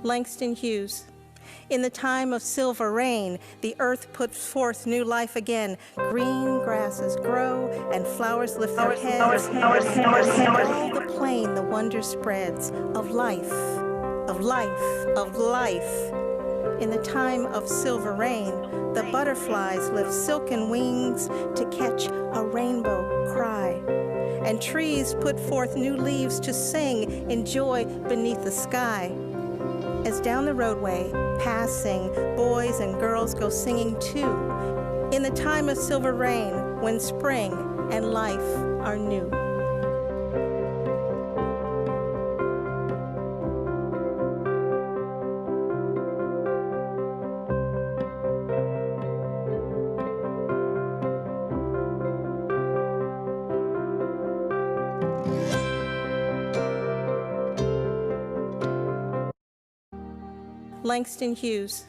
Langston Hughes. In the time of silver rain, the earth puts forth new life again. Green grasses grow and flowers lift their heads. All the plain the wonder spreads of life, of life, of life. In the time of silver rain, the butterflies lift silken wings to catch a rainbow cry. And trees put forth new leaves to sing in joy beneath the sky. As down the roadway, passing, boys and girls go singing too. In the time of silver rain, when spring and life are new. Langston Hughes.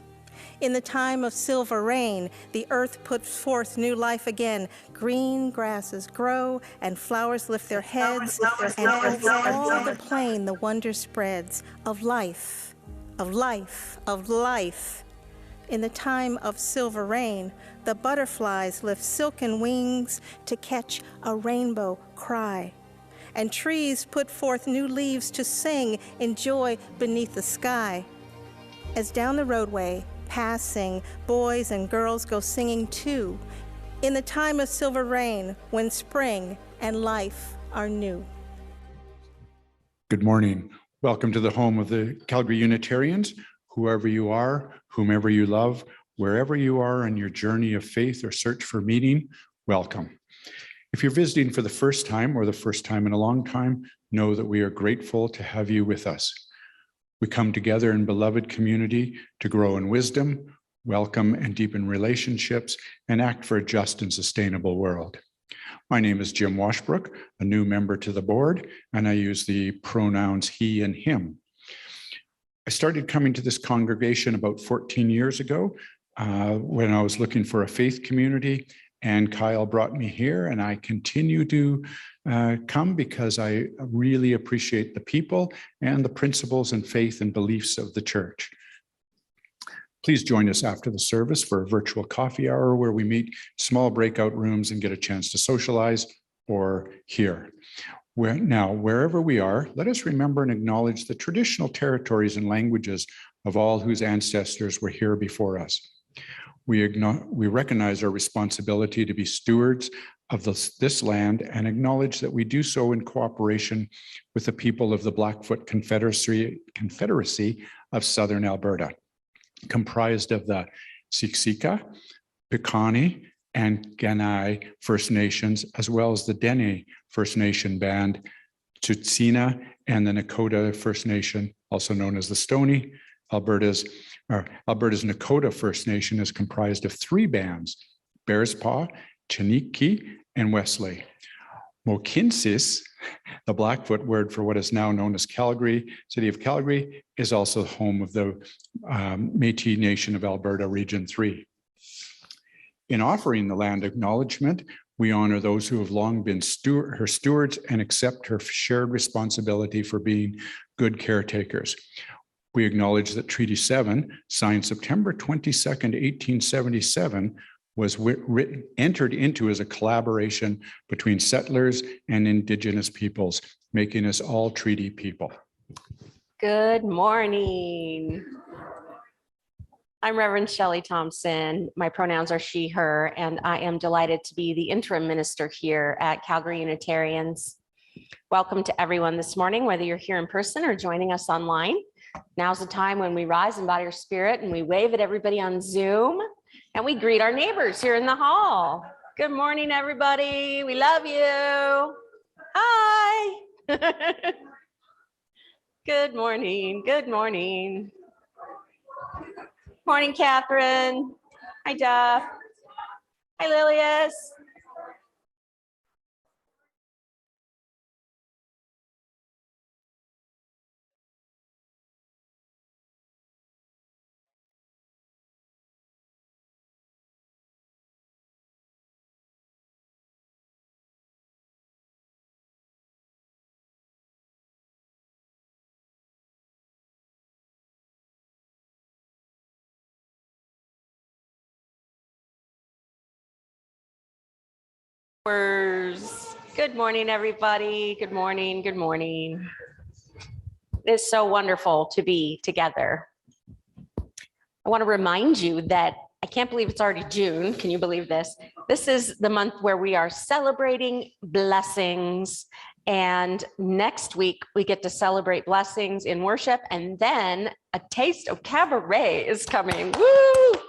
In the time of silver rain, the earth puts forth new life again. Green grasses grow and flowers lift their heads, and over all the plain the wonder spreads of life, of life, of life. In the time of silver rain, the butterflies lift silken wings to catch a rainbow cry. And trees put forth new leaves to sing in joy beneath the sky. As down the roadway, passing, boys and girls go singing too. In the time of silver rain, when spring and life are new. Good morning. Welcome to the home of the Calgary Unitarians. Whoever you are, whomever you love, wherever you are on your journey of faith or search for meaning, welcome. If you're visiting for the first time or the first time in a long time, know that we are grateful to have you with us. We come together in beloved community to grow in wisdom, welcome and deepen relationships, and act for a just and sustainable world. My name is Jim Washbrook, a new member to the board, and I use the pronouns he and him. I started coming to this congregation about 14 years ago when I was looking for a faith community, and Kyle brought me here, and I continue to come because I really appreciate the people and the principles and faith and beliefs of the church. Please join us after the service for a virtual coffee hour where we meet small breakout rooms and get a chance to socialize or hear. Now, wherever we are, let us remember and acknowledge the traditional territories and languages of all whose ancestors were here before us. We recognize our responsibility to be stewards of this land and acknowledge that we do so in cooperation with the people of the Blackfoot Confederacy of Southern Alberta, comprised of the Siksika, Piikani, and Kainai First Nations, as well as the Dene First Nation band, Tsuut'ina, and the Nakota First Nation, also known as the Stoney. Alberta's Nakota First Nation is comprised of three bands: Bearspaw, Chiniki, and Wesley. Mohkinstsis, the Blackfoot word for what is now known as Calgary, City of Calgary, is also the home of the Métis Nation of Alberta, Region 3. In offering the land acknowledgement, we honor those who have long been her stewards and accept her shared responsibility for being good caretakers. We acknowledge that Treaty 7, signed September 22nd, 1877, was entered into as a collaboration between settlers and Indigenous peoples, making us all treaty people. Good morning. I'm Reverend Shelley Thompson. My pronouns are she, her, and I am delighted to be the interim minister here at Calgary Unitarians. Welcome to everyone this morning, whether you're here in person or joining us online. Now's the time when we rise in body or spirit and we wave at everybody on Zoom and we greet our neighbors here in the hall. Good morning, everybody. We love you. Hi. Good morning. Good morning. Morning, Catherine. Hi, Jeff. Hi, Lilius. Good morning, everybody. Good morning. Good morning. It's so wonderful to be together. I want to remind you that I can't believe it's already June. Can you believe this? This is the month where we are celebrating blessings. And next week, we get to celebrate blessings in worship. And then a taste of cabaret is coming. Woo!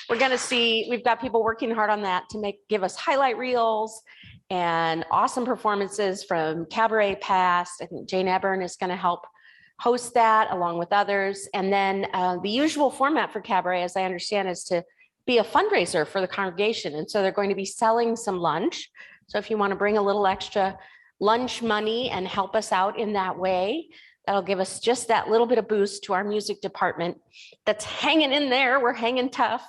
We're going to see, we've got people working hard on that to give us highlight reels and awesome performances from Cabaret Past. I think Jane Ebbern is going to help host that along with others. And then the usual format for Cabaret, as I understand, is to be a fundraiser for the congregation. And so they're going to be selling some lunch. So if you want to bring a little extra lunch money and help us out in that way, that'll give us just that little bit of boost to our music department that's hanging in there. We're hanging tough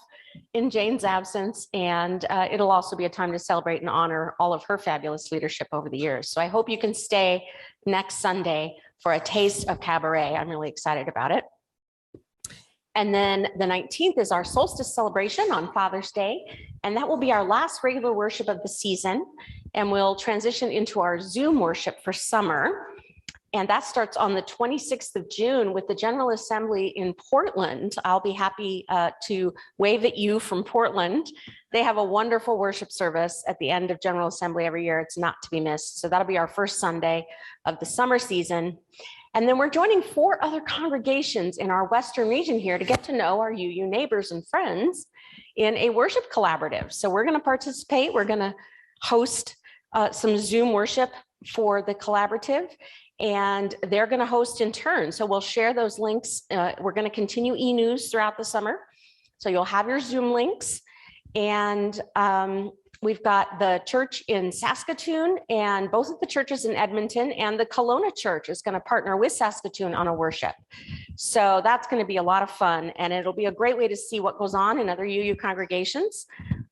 in Jane's absence, and it'll also be a time to celebrate and honor all of her fabulous leadership over the years. So I hope you can stay next Sunday for a taste of cabaret. I'm really excited about it. And then the 19th is our solstice celebration on Father's Day, and that will be our last regular worship of the season, and we'll transition into our Zoom worship for summer. And that starts on the 26th of June with the General Assembly in Portland. I'll be happy to wave at you from Portland. They have a wonderful worship service at the end of General Assembly every year. It's not to be missed. So that'll be our first Sunday of the summer season. And then we're joining 4 other congregations in our Western region here to get to know our UU neighbors and friends in a worship collaborative. So we're going to participate. We're going to host some Zoom worship for the collaborative, and they're going to host in turn. So we'll share those links. We're going to continue e-news throughout the summer. So you'll have your Zoom links. And we've got the church in Saskatoon, and both of the churches in Edmonton, and the Kelowna church is going to partner with Saskatoon on a worship. So that's going to be a lot of fun, and it'll be a great way to see what goes on in other UU congregations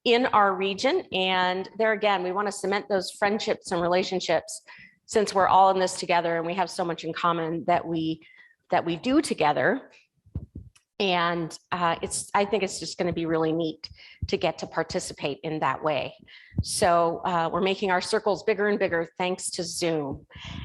in our region. And there again, we want to cement those friendships and relationships, since we're all in this together and we have so much in common that we do together. And I think it's just going to be really neat to get to participate in that way. So we're making our circles bigger and bigger thanks to Zoom.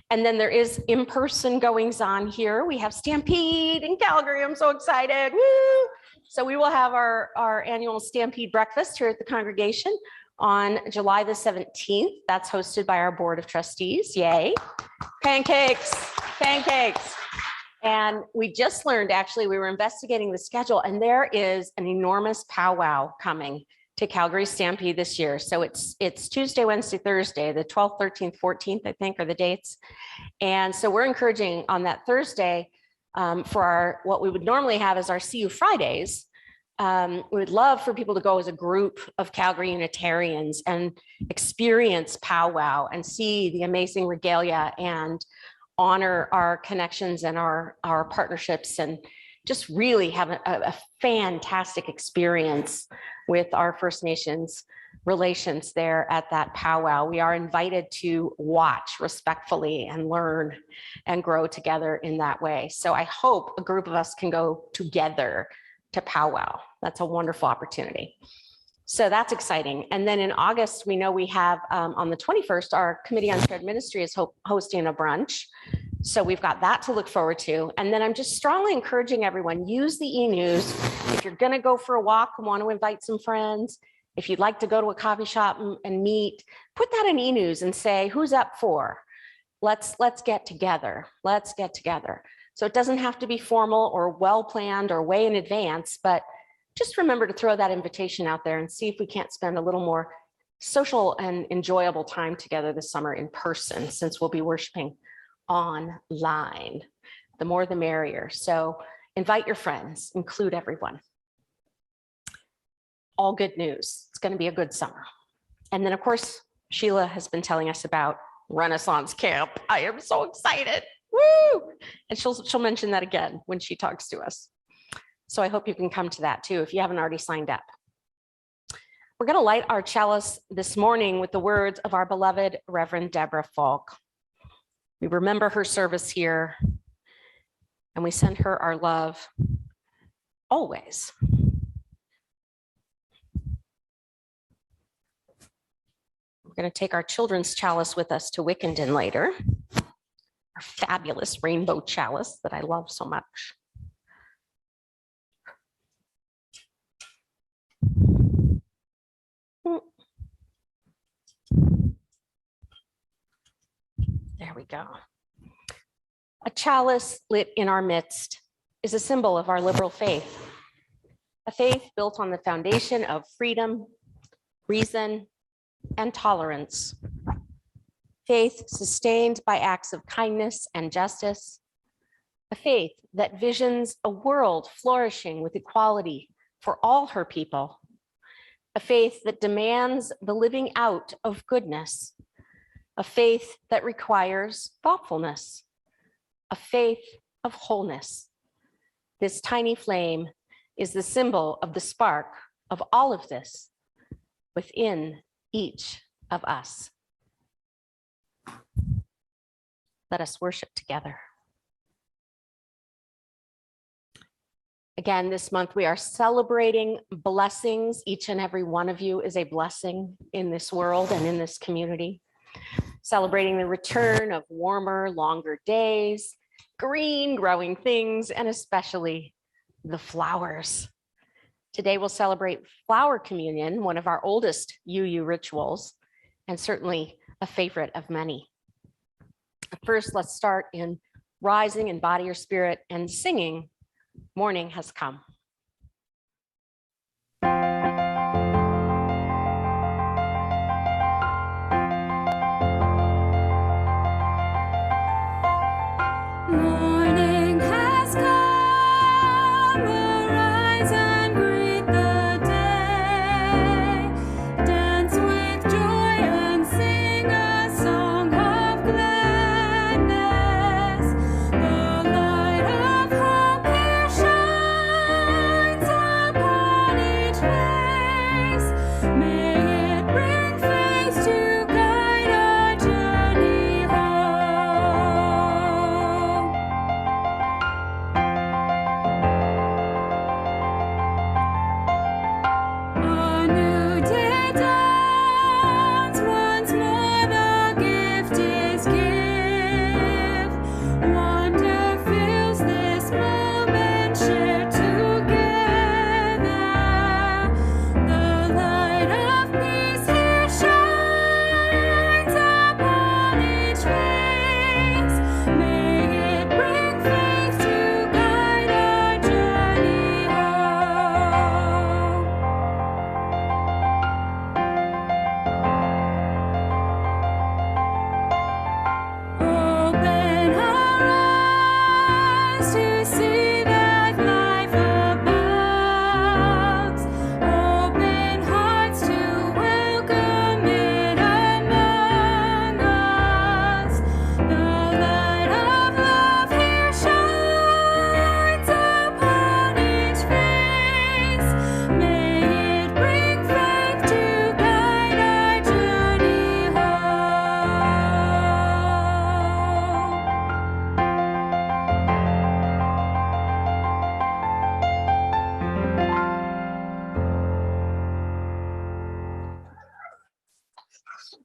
And then there is in-person goings on here. We have Stampede in Calgary. I'm so excited. Woo! So we will have our annual Stampede breakfast here at the congregation on July the 17th. That's hosted by our Board of Trustees. Yay. Pancakes, pancakes. And we just learned, actually, we were investigating the schedule, and there is an enormous powwow coming to Calgary Stampede this year. So it's Tuesday, Wednesday, Thursday, the 12th, 13th, 14th, I think, are the dates. And so we're encouraging on that Thursday for what we would normally have as our CU Fridays. We would love for people to go as a group of Calgary Unitarians and experience powwow and see the amazing regalia and honor our connections and our partnerships, and just really have a fantastic experience with our First Nations relations there at that powwow. We are invited to watch respectfully and learn and grow together in that way. So I hope a group of us can go together to powwow. That's a wonderful opportunity. So that's exciting. And then in August, we know we have on the 21st, our Committee on Shared Ministry is hosting a brunch. So we've got that to look forward to. And then I'm just strongly encouraging everyone, use the e-news. If you're gonna go for a walk and want to invite some friends, if you'd like to go to a coffee shop and meet, put that in e-news and say, who's up for? Let's get together. Let's get together. So it doesn't have to be formal or well-planned or way in advance, but just remember to throw that invitation out there and see if we can't spend a little more social and enjoyable time together this summer in person, since we'll be worshiping online. The more the merrier. So invite your friends, include everyone. All good news. It's going to be a good summer. And then, of course, Sheila has been telling us about Renaissance Camp. I am so excited. Woo! And she'll mention that again when she talks to us. So I hope you can come to that too if you haven't already signed up. We're going to light our chalice this morning with the words of our beloved Reverend Deborah Falk. We remember her service here, and we send her our love always. We're going to take our children's chalice with us to Wickenden later. Our fabulous rainbow chalice that I love so much. There we go. A chalice lit in our midst is a symbol of our liberal faith, a faith built on the foundation of freedom, reason, and tolerance. Faith sustained by acts of kindness and justice, a faith that visions a world flourishing with equality for all her people, a faith that demands the living out of goodness, a faith that requires thoughtfulness, a faith of wholeness. This tiny flame is the symbol of the spark of all of this within each of us. Let us worship together. Again, this month we are celebrating blessings. Each and every one of you is a blessing in this world and in this community. Celebrating the return of warmer, longer days, green growing things, and especially the flowers. Today we'll celebrate Flower Communion, one of our oldest UU rituals, and certainly a favorite of many. First, let's start in rising in body or spirit and singing, Morning Has Come. Morning has come, arise and greet the day. Dance with joy and sing a song of gladness. The light of hope here shines upon each face. May it bring faith to guide our journey home. A new day dawns, once more the gift is give. Wonder fills this moment shared together. The light of peace here shines upon each face. May it bring faith to guide our journey home. Open our eyes to see that life abounds. Open hearts to welcome it among us. The light of love here shines upon each face. May it bring faith to guide our journey home.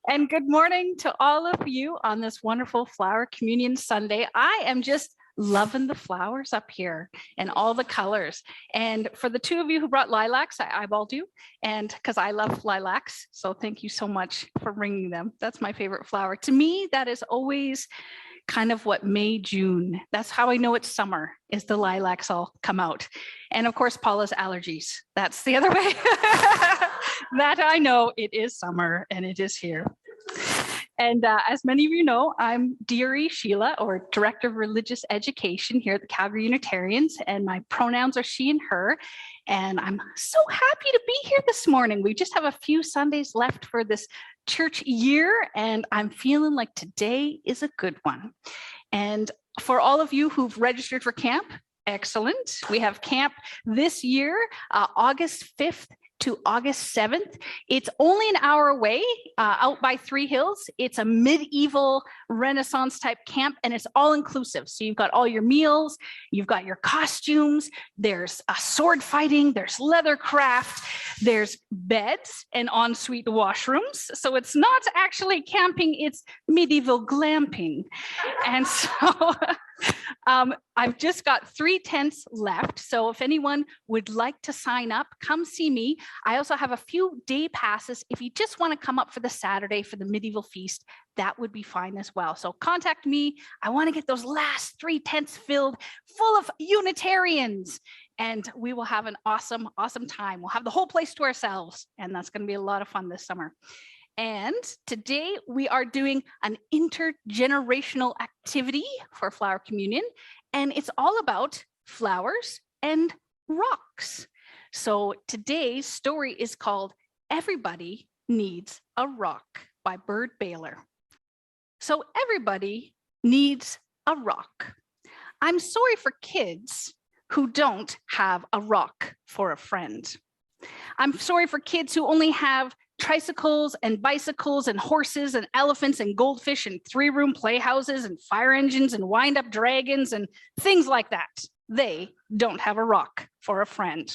And good morning to all of you on this wonderful Flower Communion Sunday. I am just loving the flowers up here and all the colors. And for the two of you who brought lilacs, I eyeballed you, and because I love lilacs. So thank you so much for bringing them. That's my favorite flower. To me, that is always kind of what May, June. That's how I know it's summer, is the lilacs all come out. And of course, Paula's allergies. That's the other way. That I know it is summer and it is here. And as many of you know, I'm Deary Sheila, or Director of Religious Education here at the Calgary Unitarians, and my pronouns are she and her. And I'm so happy to be here this morning. We just have a few Sundays left for this church year, and I'm feeling like today is a good one. And for all of you who've registered for camp, excellent. We have camp this year, August 5th to August 7th. It's only an hour away, out by Three Hills. It's a medieval Renaissance type camp, and it's all inclusive. So you've got all your meals, you've got your costumes, there's a sword fighting, there's leather craft, there's beds and ensuite washrooms. So it's not actually camping, it's medieval glamping. And so I've just got 3 tents left. So if anyone would like to sign up, come see me. I also have a few day passes. If you just want to come up for the Saturday for the medieval feast, that would be fine as well. So contact me. I want to get those last 3 tents filled full of Unitarians, and we will have an awesome, awesome time. We'll have the whole place to ourselves, and that's going to be a lot of fun this summer. And today we are doing an intergenerational activity for Flower Communion, and it's all about flowers and rocks. So today's story is called Everybody Needs a Rock by Bird Baylor. So everybody needs a rock. I'm sorry for kids who don't have a rock for a friend. I'm sorry for kids who only have tricycles and bicycles and horses and elephants and goldfish and 3-room playhouses and fire engines and wind-up dragons and things like that. They don't have a rock for a friend.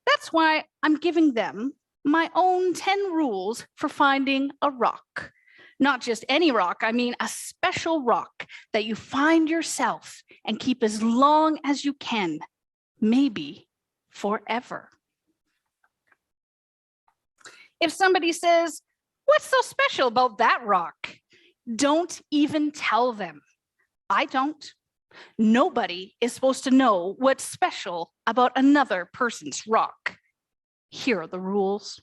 That's why I'm giving them my own 10 rules for finding a rock. Not just any rock, I mean a special rock that you find yourself and keep as long as you can, maybe forever. If somebody says, "What's so special about that rock?" Don't even tell them. I don't. Nobody is supposed to know what's special about another person's rock. Here are the rules.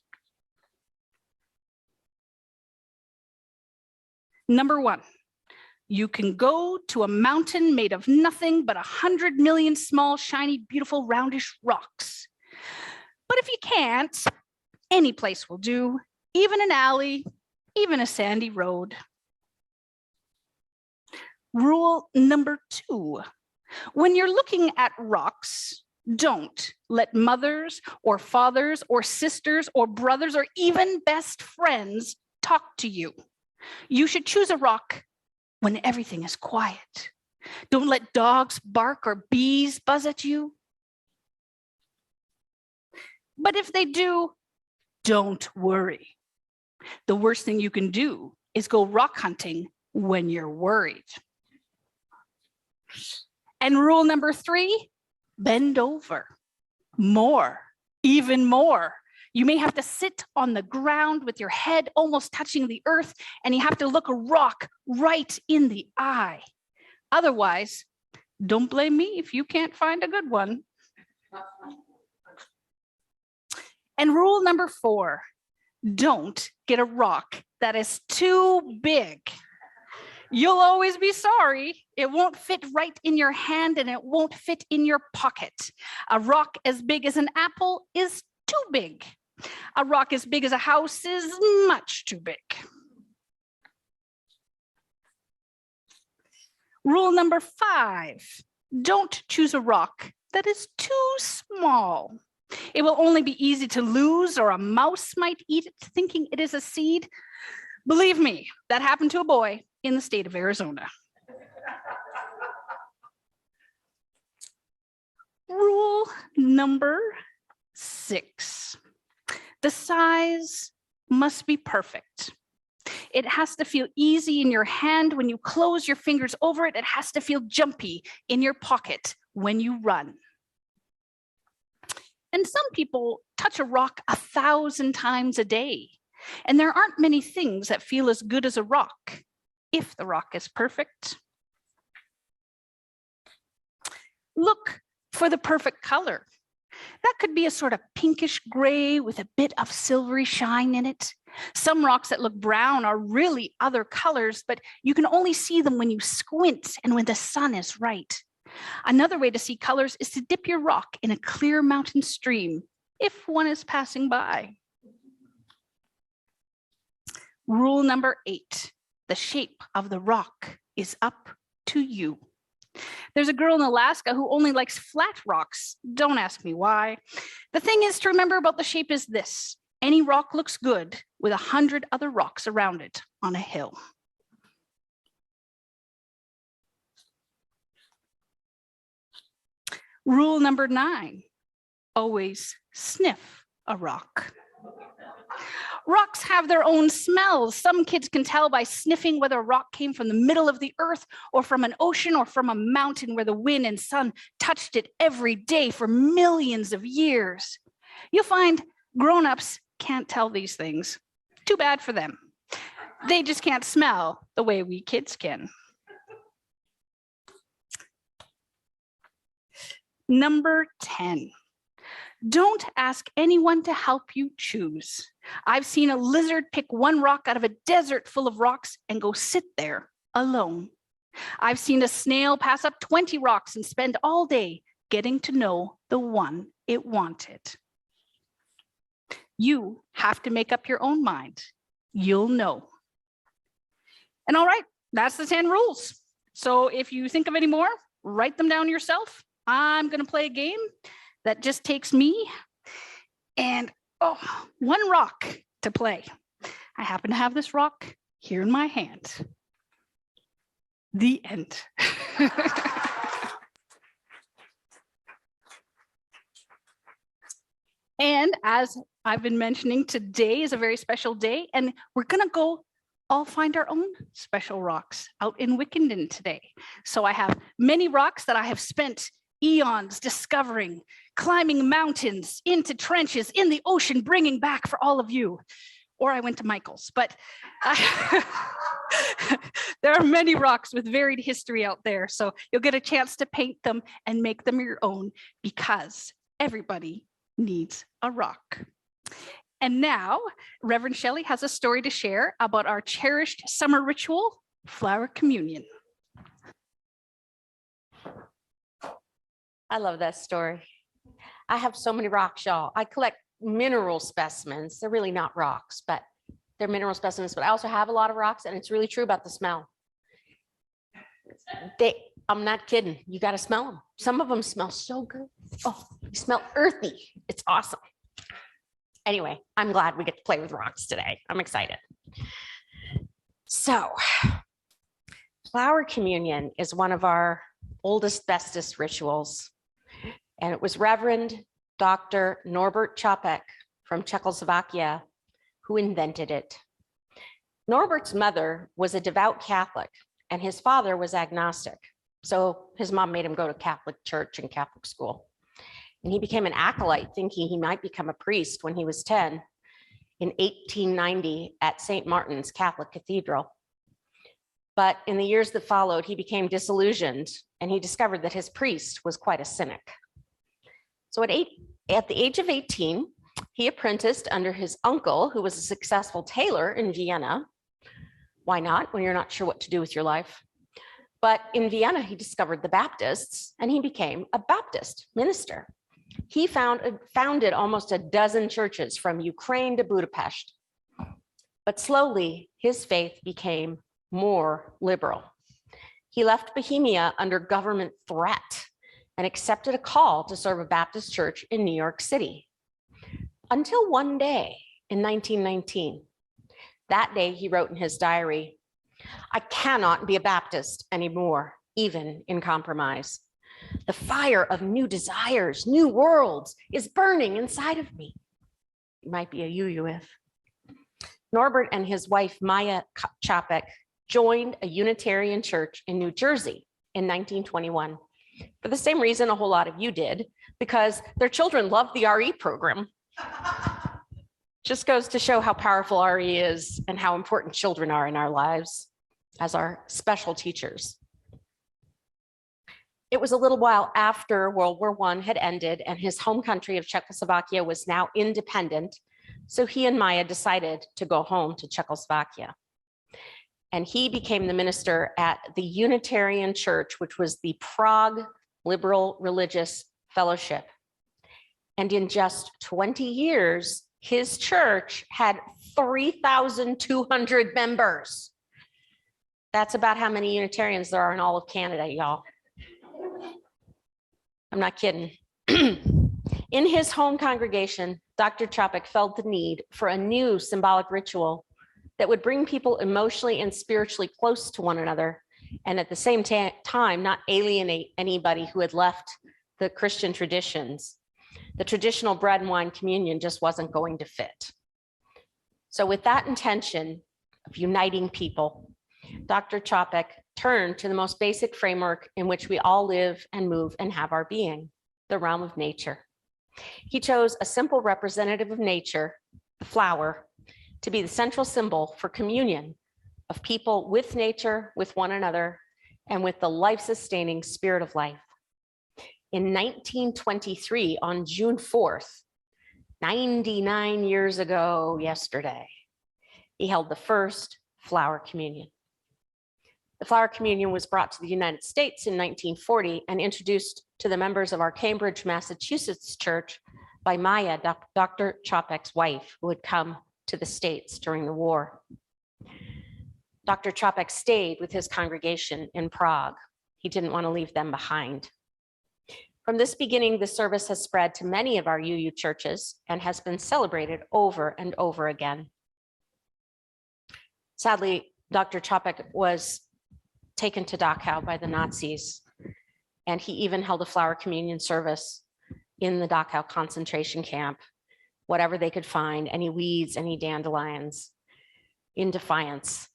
Number 1, you can go to a mountain made of nothing but 100 million small, shiny, beautiful, roundish rocks. But if you can't, any place will do, even an alley, even a sandy road. Rule number 2, when you're looking at rocks, don't let mothers or fathers or sisters or brothers or even best friends talk to you. You should choose a rock when everything is quiet. Don't let dogs bark or bees buzz at you. But if they do, don't worry. The worst thing you can do is go rock hunting when you're worried. And rule number 3, bend over. More, even more. You may have to sit on the ground with your head almost touching the earth, and you have to look a rock right in the eye. Otherwise, don't blame me if you can't find a good one. And rule number 4, don't get a rock that is too big. You'll always be sorry. It won't fit right in your hand and it won't fit in your pocket. A rock as big as an apple is too big. A rock as big as a house is much too big. Rule number 5, don't choose a rock that is too small. It will only be easy to lose, or a mouse might eat it thinking it is a seed. Believe me, that happened to a boy in the state of Arizona. Rule number 6, the size must be perfect. It has to feel easy in your hand when you close your fingers over it. It has to feel jumpy in your pocket when you run. And some people touch a rock 1,000 times a day. And there aren't many things that feel as good as a rock, if the rock is perfect. Look for the perfect color. That could be a sort of pinkish gray with a bit of silvery shine in it. Some rocks that look brown are really other colors, but you can only see them when you squint and when the sun is right. Another way to see colors is to dip your rock in a clear mountain stream, if one is passing by. Rule number 8, the shape of the rock is up to you. There's a girl in Alaska who only likes flat rocks. Don't ask me why. The thing is to remember about the shape is this. Any rock looks good with 100 other rocks around it on a hill. Rule number 9, always sniff a rock. Rocks have their own smells. Some kids can tell by sniffing whether a rock came from the middle of the earth or from an ocean or from a mountain where the wind and sun touched it every day for millions of years. You'll find grown-ups can't tell these things. Too bad for them. They just can't smell the way we kids can. Number 10. Don't ask anyone to help you choose. I've seen a lizard pick one rock out of a desert full of rocks and go sit there alone. I've seen a snail pass up 20 rocks and spend all day getting to know the one it wanted. You have to make up your own mind. You'll know. And all right, that's the 10 rules. So if you think of any more, write them down yourself. I'm going to play a game that just takes me and one rock to play. I happen to have this rock here in my hand. The end. And as I've been mentioning, today is a very special day, and we're gonna go all find our own special rocks out in Wickenden today. So I have many rocks that I have spent eons discovering, climbing mountains, into trenches, in the ocean, bringing back for all of you. Or I went to Michael's, but there are many rocks with varied history out there. So you'll get a chance to paint them and make them your own, because everybody needs a rock. And now Reverend Shelley has a story to share about our cherished summer ritual, flower communion. I love that story. I have so many rocks, y'all. I collect mineral specimens. They're really not rocks, but they're mineral specimens. But I also have a lot of rocks, and it's really true about the smell. I'm not kidding. You got to smell them. Some of them smell so good. Oh, you smell earthy. It's awesome. Anyway, I'm glad we get to play with rocks today. I'm excited. So, flower communion is one of our oldest, bestest rituals. And it was Reverend Dr. Norbert Čapek from Czechoslovakia who invented it. Norbert's mother was a devout Catholic and his father was agnostic. So his mom made him go to Catholic church and Catholic school. And he became an acolyte thinking he might become a priest when he was 10 in 1890 at St. Martin's Catholic Cathedral. But in the years that followed, he became disillusioned and he discovered that his priest was quite a cynic. So at the age of 18, he apprenticed under his uncle, who was a successful tailor in Vienna. Why not, when you're not sure what to do with your life? But in Vienna, he discovered the Baptists and he became a Baptist minister. He founded almost a dozen churches from Ukraine to Budapest. But slowly, his faith became more liberal. He left Bohemia under government threat and accepted a call to serve a Baptist church in New York City. Until one day in 1919, that day he wrote in his diary, "I cannot be a Baptist anymore, even in compromise. The fire of new desires, new worlds is burning inside of me." It might be a you if. Norbert and his wife, Maya Čapek, joined a Unitarian church in New Jersey in 1921. For the same reason a whole lot of you did, because their children loved the RE program. Just goes to show how powerful RE is and how important children are in our lives as our special teachers. It was a little while after World War I had ended and his home country of Czechoslovakia was now independent. So he and Maya decided to go home to Czechoslovakia. And he became the minister at the Unitarian Church, which was the Prague Liberal Religious Fellowship. And in just 20 years, his church had 3,200 members. That's about how many Unitarians there are in all of Canada, y'all. I'm not kidding. In his home congregation, Dr. Chopik felt the need for a new symbolic ritual that would bring people emotionally and spiritually close to one another, and at the same time, not alienate anybody who had left the Christian traditions. The traditional bread and wine communion just wasn't going to fit. So with that intention of uniting people, Dr. Chopik turned to the most basic framework in which we all live and move and have our being, the realm of nature. He chose a simple representative of nature, the flower, to be the central symbol for communion of people with nature, with one another, and with the life-sustaining spirit of life. In 1923, on June 4th, 99 years ago yesterday, he held the first flower communion. The flower communion was brought to the United States in 1940 and introduced to the members of our Cambridge, Massachusetts church by Maya, Dr. Chopik's wife, who had come to the States during the war. Dr. Chopik stayed with his congregation in Prague. He didn't want to leave them behind. From this beginning, the service has spread to many of our UU churches and has been celebrated over and over again. Sadly, Dr. Chopik was taken to Dachau by the Nazis, and he even held a flower communion service in the Dachau concentration camp, whatever they could find, any weeds, any dandelions, in defiance.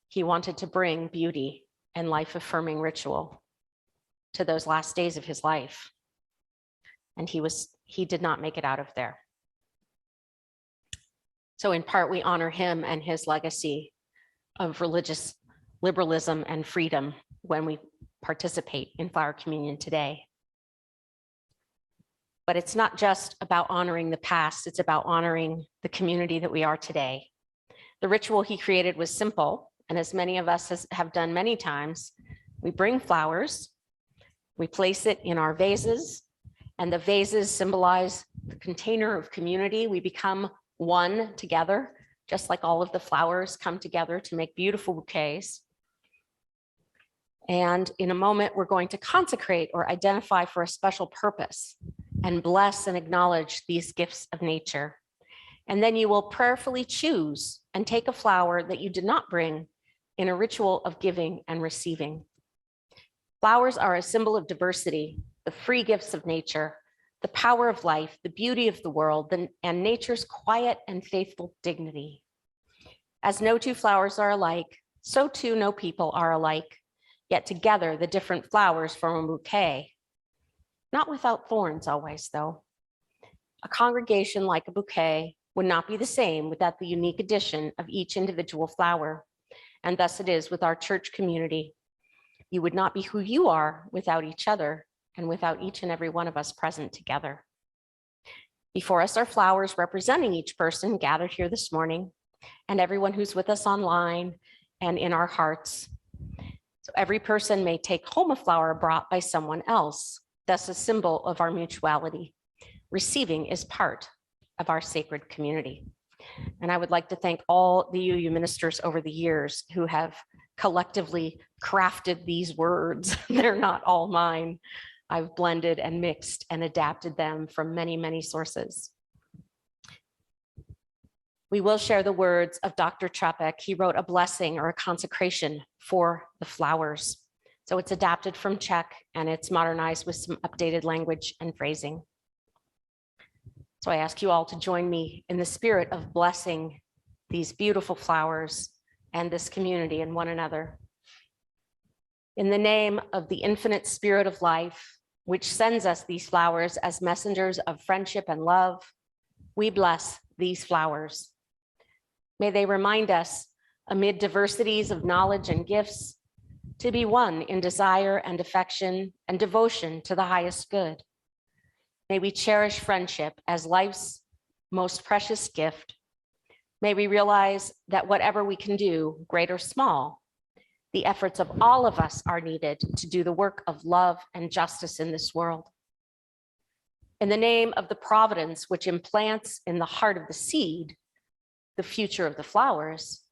He wanted to bring beauty and life-affirming ritual to those last days of his life. And he did not make it out of there. So in part, we honor him and his legacy of religious liberalism and freedom when we participate in flower communion today. But it's not just about honoring the past, it's about honoring the community that we are today. The ritual he created was simple, and as many of us have done many times, we bring flowers, we place it in our vases, and the vases symbolize the container of community. We become one together, just like all of the flowers come together to make beautiful bouquets. And in a moment, we're going to consecrate or identify for a special purpose and bless and acknowledge these gifts of nature. And then you will prayerfully choose and take a flower that you did not bring in a ritual of giving and receiving. Flowers are a symbol of diversity, the free gifts of nature, the power of life, the beauty of the world, and nature's quiet and faithful dignity. As no two flowers are alike, so too no people are alike. Yet together, the different flowers form a bouquet. Not without thorns always, though. A congregation like a bouquet would not be the same without the unique addition of each individual flower. And thus it is with our church community. You would not be who you are without each other and without each and every one of us present together. Before us are flowers representing each person gathered here this morning and everyone who's with us online and in our hearts. So every person may take home a flower brought by someone else, thus a symbol of our mutuality. Receiving is part of our sacred community. And I would like to thank all the UU ministers over the years who have collectively crafted these words. They're not all mine. I've blended and mixed and adapted them from many, many sources. We will share the words of Dr. Chopik. He wrote a blessing or a consecration for the flowers. So it's adapted from Czech and it's modernized with some updated language and phrasing. So I ask you all to join me in the spirit of blessing these beautiful flowers and this community and one another. In the name of the infinite spirit of life, which sends us these flowers as messengers of friendship and love, we bless these flowers. May they remind us, amid diversities of knowledge and gifts, to be one in desire and affection and devotion to the highest good. May we cherish friendship as life's most precious gift. May we realize that whatever we can do, great or small, the efforts of all of us are needed to do the work of love and justice in this world. In the name of the providence which implants in the heart of the seed the future of the flowers,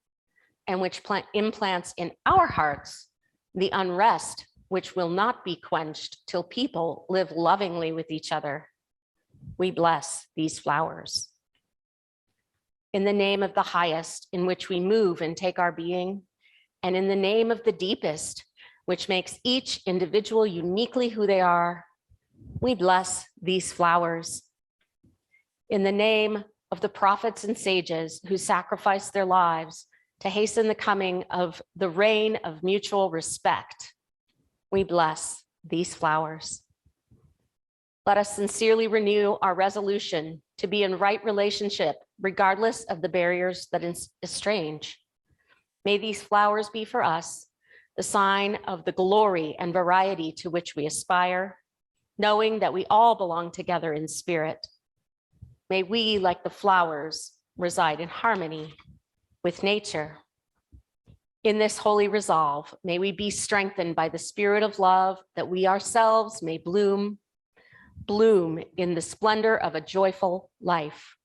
and which implants in our hearts the unrest which will not be quenched till people live lovingly with each other. We bless these flowers. In the name of the highest, in which we move and take our being, and in the name of the deepest, which makes each individual uniquely who they are, we bless these flowers. In the name of the prophets and sages who sacrificed their lives to hasten the coming of the reign of mutual respect, we bless these flowers. Let us sincerely renew our resolution to be in right relationship, regardless of the barriers that estrange. May these flowers be for us the sign of the glory and variety to which we aspire, knowing that we all belong together in spirit. May we, like the flowers, reside in harmony with nature. In this holy resolve, may we be strengthened by the spirit of love, that we ourselves may bloom in the splendor of a joyful life,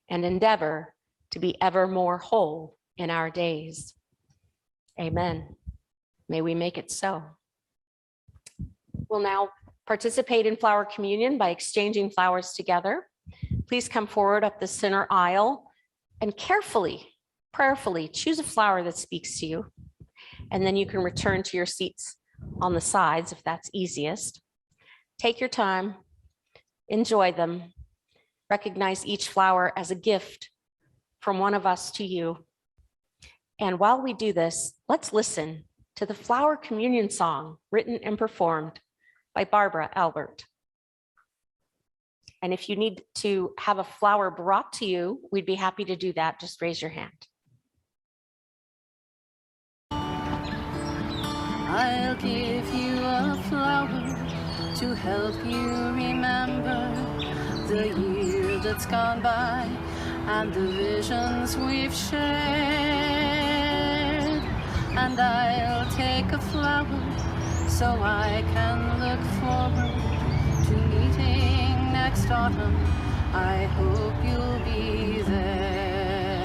and endeavor to be ever more whole in our days. Amen. May we make it so. We'll now participate in flower communion by exchanging flowers together. Please come forward up the center aisle and carefully, prayerfully choose a flower that speaks to you. And then you can return to your seats on the sides if that's easiest. Take your time, enjoy them. Recognize each flower as a gift from one of us to you. And while we do this, let's listen to the flower communion song written and performed by Barbara Albert. And if you need to have a flower brought to you, we'd be happy to do that. Just raise your hand. I'll give you a flower to help you remember the year that's gone by and the visions we've shared. And I'll take a flower so I can look forward to meeting next autumn. I hope you'll be there.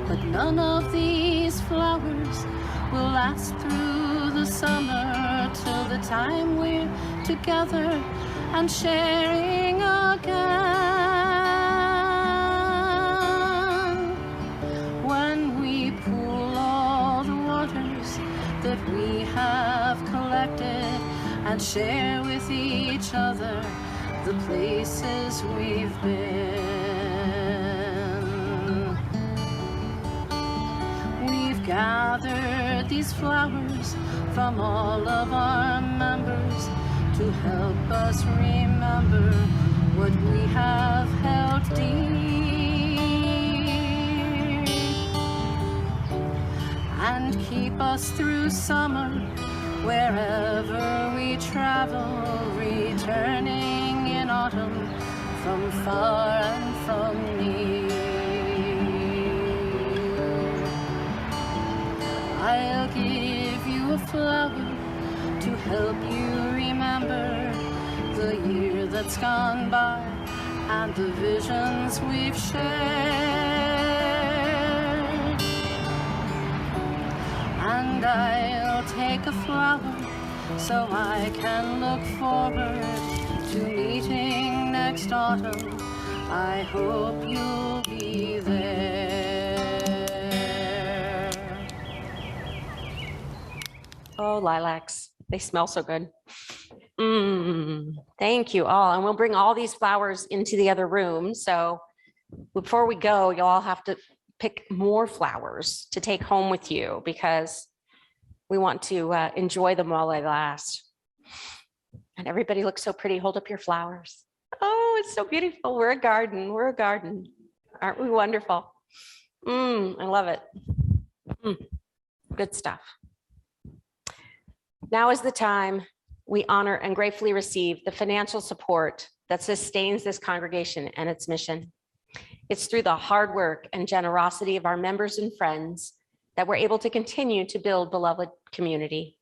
But none of these flowers will last through the summer till the time we're together and sharing again. When we pool all the waters that we have collected and share with each other the places we've been. We've gathered these flowers from all of our members to help us remember what we have held dear and keep us through summer wherever we travel, returning in autumn from far and from near. I'll give you a flower to help you remember the year that's gone by and the visions we've shared. And I'll take a flower so I can look forward to meeting next autumn. I hope you'll be there. Oh, lilacs, they smell so good. Thank you all. And we'll bring all these flowers into the other room. So before we go, you'll all have to pick more flowers to take home with you because we want to enjoy them while they last. And everybody looks so pretty. Hold up your flowers. Oh, it's so beautiful. We're a garden. We're a garden. Aren't we wonderful? I love it. Good stuff. Now is the time we honor and gratefully receive the financial support that sustains this congregation and its mission. It's through the hard work and generosity of our members and friends that we're able to continue to build beloved community.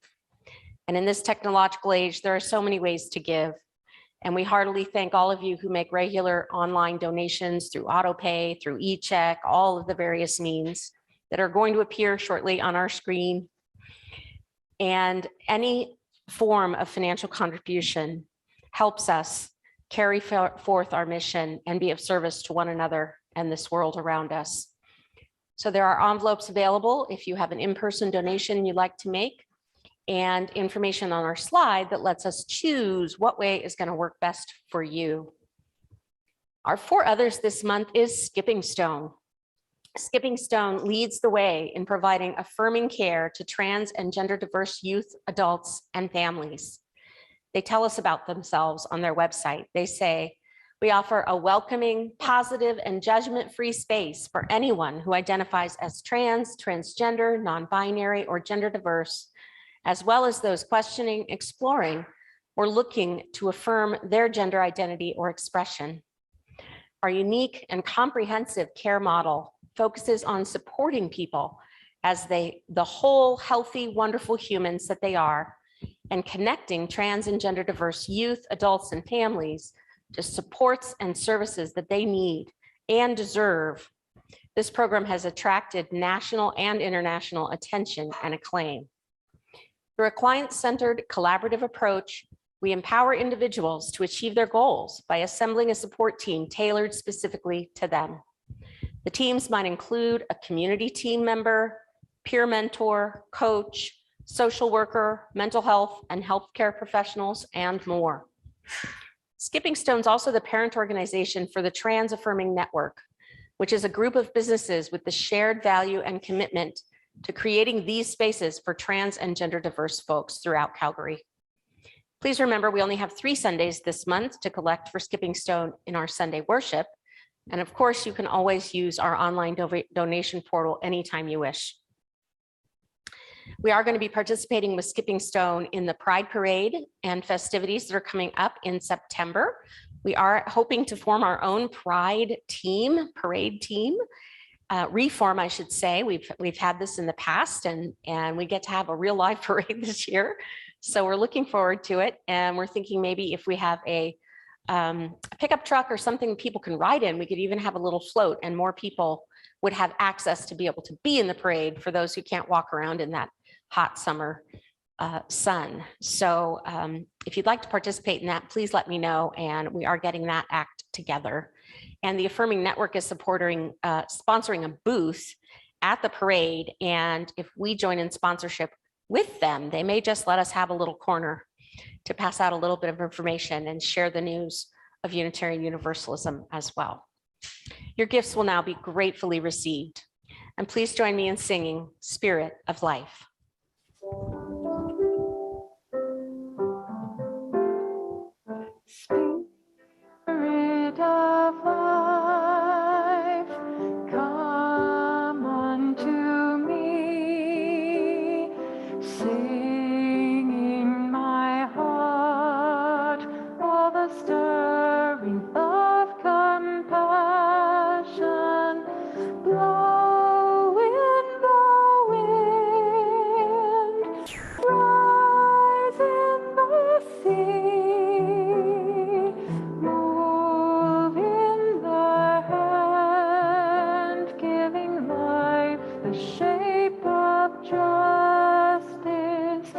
And in this technological age, there are so many ways to give. And we heartily thank all of you who make regular online donations through AutoPay, through eCheck, all of the various means that are going to appear shortly on our screen. And any form of financial contribution helps us carry forth our mission and be of service to one another and this world around us. So there are envelopes available if you have an in-person donation you'd like to make, and information on our slide that lets us choose what way is going to work best for you. Our 4 others this month is Skipping Stone. Skipping Stone leads the way in providing affirming care to trans and gender diverse youth, adults, and families. They tell us about themselves on their website. They say, we offer a welcoming, positive, and judgment-free space for anyone who identifies as trans, transgender, non-binary, or gender diverse, as well as those questioning, exploring, or looking to affirm their gender identity or expression. Our unique and comprehensive care model focuses on supporting people as the whole, healthy, wonderful humans that they are, and connecting trans and gender diverse youth, adults, and families to supports and services that they need and deserve. This program has attracted national and international attention and acclaim. Through a client-centered collaborative approach, we empower individuals to achieve their goals by assembling a support team tailored specifically to them. The teams might include a community team member, peer mentor, coach, social worker, mental health and healthcare professionals, and more. Skipping Stone's also the parent organization for the Trans Affirming Network, which is a group of businesses with the shared value and commitment to creating these spaces for trans and gender diverse folks throughout Calgary. Please remember, we only have 3 Sundays this month to collect for Skipping Stone in our Sunday worship. And of course, you can always use our online donation portal anytime you wish. We are going to be participating with Skipping Stone in the Pride Parade and festivities that are coming up in September. We are hoping to form our own Pride team, parade team, reform, I should say. We've had this in the past, and we get to have a real live parade this year. So we're looking forward to it. And we're thinking maybe if we have a pickup truck or something people can ride in, we could even have a little float, and more people would have access to be able to be in the parade for those who can't walk around in that hot summer sun. So if you'd like to participate in that, please let me know. And we are getting that act together. And the Affirming Network is sponsoring a booth at the parade. And if we join in sponsorship with them, they may just let us have a little corner to pass out a little bit of information and share the news of Unitarian Universalism as well. Your gifts will now be gratefully received. And please join me in singing Spirit of Life. Spirit of life, come unto me, sing in my heart all the stirring of compassion, blow in the wind, rise in the sea, move in the hand, giving life the shape of justice.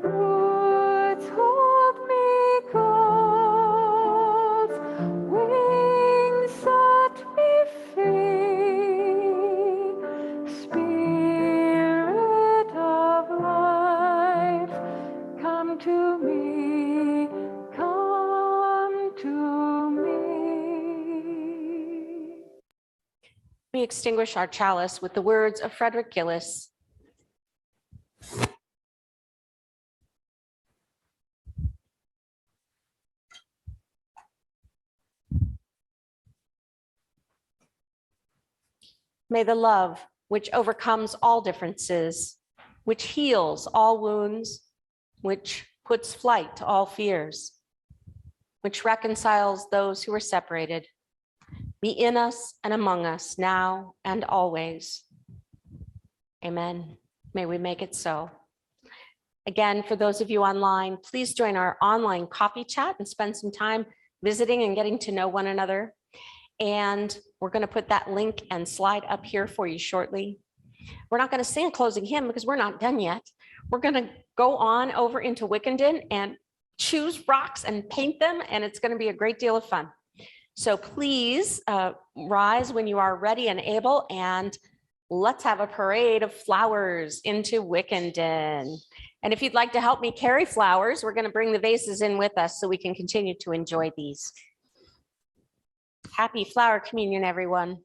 Roots hold me close, wings set me free. Spirit of life, come to me, come to me. We extinguish our chalice with the words of Frederick Gillis. May the love which overcomes all differences, which heals all wounds, which puts flight to all fears, which reconciles those who are separated, be in us and among us now and always. Amen. May we make it so. Again, for those of you online, please join our online coffee chat and spend some time visiting and getting to know one another. And we're going to put that link and slide up here for you shortly. We're not going to sing a closing hymn because we're not done yet. We're going to go on over into Wickenden and choose rocks and paint them, and it's going to be a great deal of fun. So please rise when you are ready and able, and let's have a parade of flowers into Wickenden. And if you'd like to help me carry flowers, we're going to bring the vases in with us so we can continue to enjoy these. Happy Flower Communion, everyone.